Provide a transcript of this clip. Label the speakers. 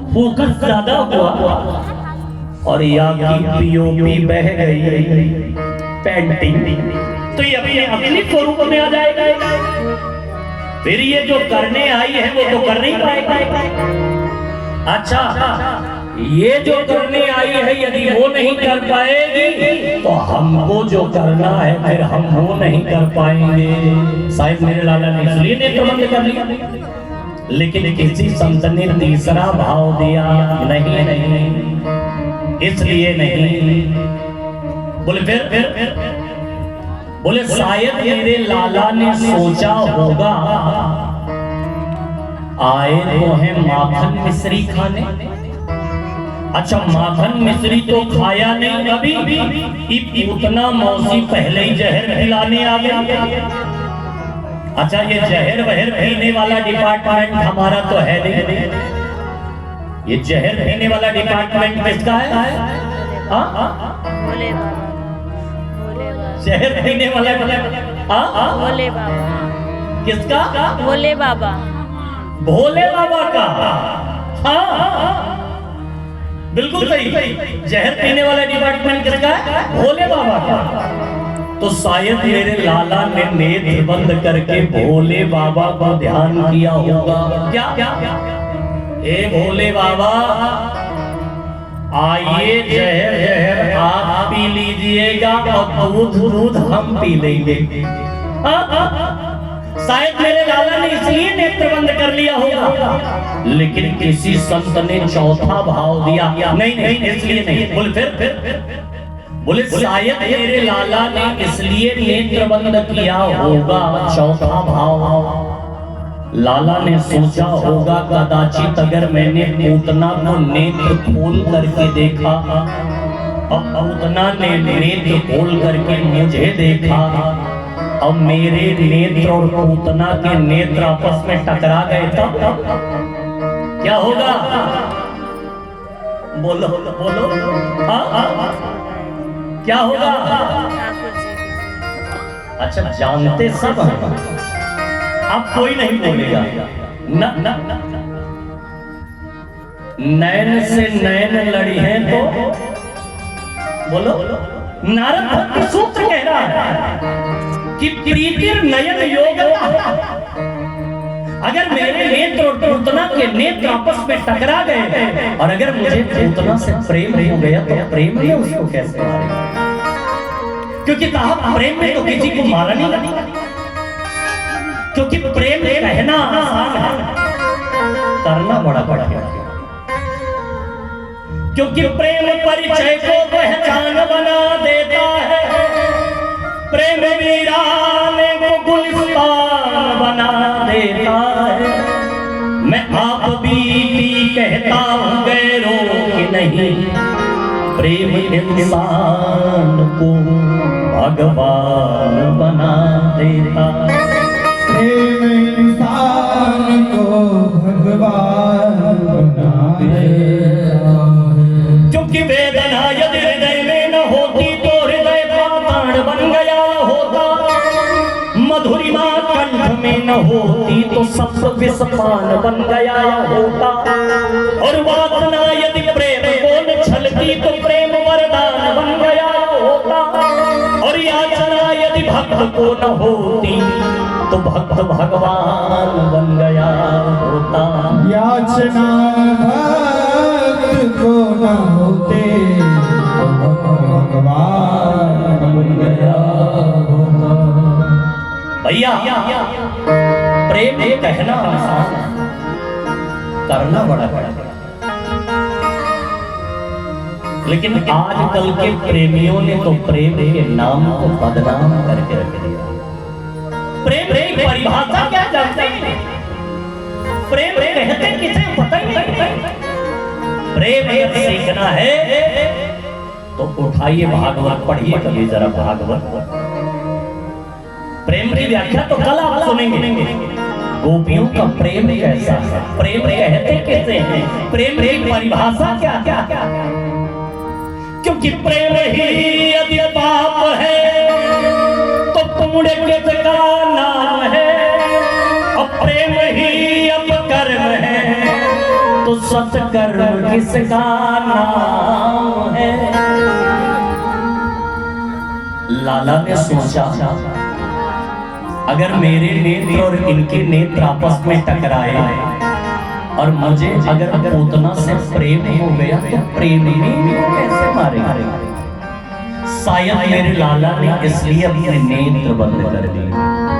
Speaker 1: Focus ज्यादा हुआ और या की पीओपी बह गई पेंटिंग, तो ये अपने असली स्वरूप में आ जाएगा। फिर ये जो करने आई है वो तो कर नहीं पाएगा। अच्छा, ये जो करने आई है यदि वो नहीं कर पाएगी तो हमको जो करना है फिर हम वो नहीं कर पाएंगे। शायद मेरे लाला ने इसलिए नेत्रबंद कर लिया, लेकिन किसी संत ने तीसरा भाव दिया, नहीं नहीं इसलिए नहीं। बोले फिर बोले शायद मेरे लाला ने सोचा होगा आए तो है माखन मिश्री खाने। अच्छा, माखन मिश्री तो खाया नहीं अभी, उतना मौसी पहले ही जहर खिलाने आ गया। अच्छा, ये जहर वहर पीने वाला डिपार्टमेंट हमारा तो है नहीं। ये जहर पीने वाला डिपार्टमेंट किसका है?
Speaker 2: भोले बाबा, भोले बाबा,
Speaker 1: जहर पीने वाला
Speaker 2: भोले बाबा।
Speaker 1: किसका?
Speaker 2: भोले बाबा,
Speaker 1: भोले बाबा का। हाँ, बिल्कुल सही। जहर पीने वाला डिपार्टमेंट किसका है? भोले बाबा का। तो शायद मेरे लाला ने नेत्र बंद करके भोले बाबा को ध्यान किया होगा। क्या? ए भोले बाबा, आइए जहर आप पी लीजिएगा और दूध हम पी लेंगे। शायद मेरे लाला ने इसलिए नेत्र बंद कर लिया होगा, लेकिन किसी संत ने चौथा भाव दिया, नहीं इसलिए नहीं। बोले फिर बोले शायद मेरे लाला ने इसलिए नेत्र बंद किया होगा, चौथा भाव। लाला ने सोचा होगा कदाचित अगर मैंने पूतना को नेत्र खोल करके देखा, अब पूतना ने नेत्र खोल करके मुझे देखा, अब मेरे नेत्र और पूतना के नेत्र आपस में टकरा गए तब क्या होगा? बोलो बोलो। क्या होगा? अच्छा, जानते सब हैं, अब कोई नहीं बोलेगा। नैन से नैन लड़ी है तो बोलो। नारद भक्ति सूत्र कह रहा है कि प्रीतिर नयन योग। अगर मेरे नेत्र और पूतना के नेत्र आपस में टकरा गए और अगर मुझे पूतना से प्रेम हो गया तो प्रेम में उसको कैसे मारेगा? क्योंकि कहा प्रेम में तो किसी को मारा नहीं लगता, क्योंकि प्रेम कहना आसान है, करना बड़ा कठिन है। क्योंकि प्रेम परिचय को पहचान बना देता है, प्रेम वीराने को गुलिस्तान बना देता है। मैं आप बीती कहता हूँ गैरों की नहीं, प्रेम इंसान को भगवान बना देता है।
Speaker 3: प्रेम इंसान को भगवान बना देता है।
Speaker 1: क्योंकि वेदना यदि हृदय में न होती तो हृदय पाषाण बन गया होता, मधुरिमा कंठ में न होती तो सब विषपान बन गया होता, और वासना यदि प्रेम को न छलती तो प्रेम वरदान बन गया होता, और याचना यदि भक्त को न होती तो भक्त भगवान बन गया होता।
Speaker 3: याचना भक्त को न होते तो भगवान बन गया होता।
Speaker 1: भैया, प्रेम कहना आसान, करना बड़ा बड़ा। लेकिन आजकल के प्रेमियों ने तो प्रेम के नाम को बदनाम करके रख दिया। प्रेम की परिभाषा क्या जानते हैं? प्रेम कहते किसे पता ही नहीं। प्रेम सीखना है तो उठाइए भागवत, पढ़िए कभी जरा भागवत। प्रेम की व्याख्या तो कल आप सुनेंगे। गोपियों का प्रेम कैसा है, प्रेम कहते कैसे हैं, प्रेम की परिभाषा क्या क्या क्या? क्योंकि प्रेम ही यदि पाप है तो पुण्य किसका नाम है, और प्रेम ही अब कर्म है तो सत्कर्म किसका नाम है। लाला ने सोचा अगर मेरे नेत्र और इनके नेत्र आपस में टकराए और मुझे अगर पूतना से प्रेम हो गया तो प्रेमी कैसे मारेगा। शायद मेरे लाला ने इसलिए अपने नेत्र बंद कर दिए।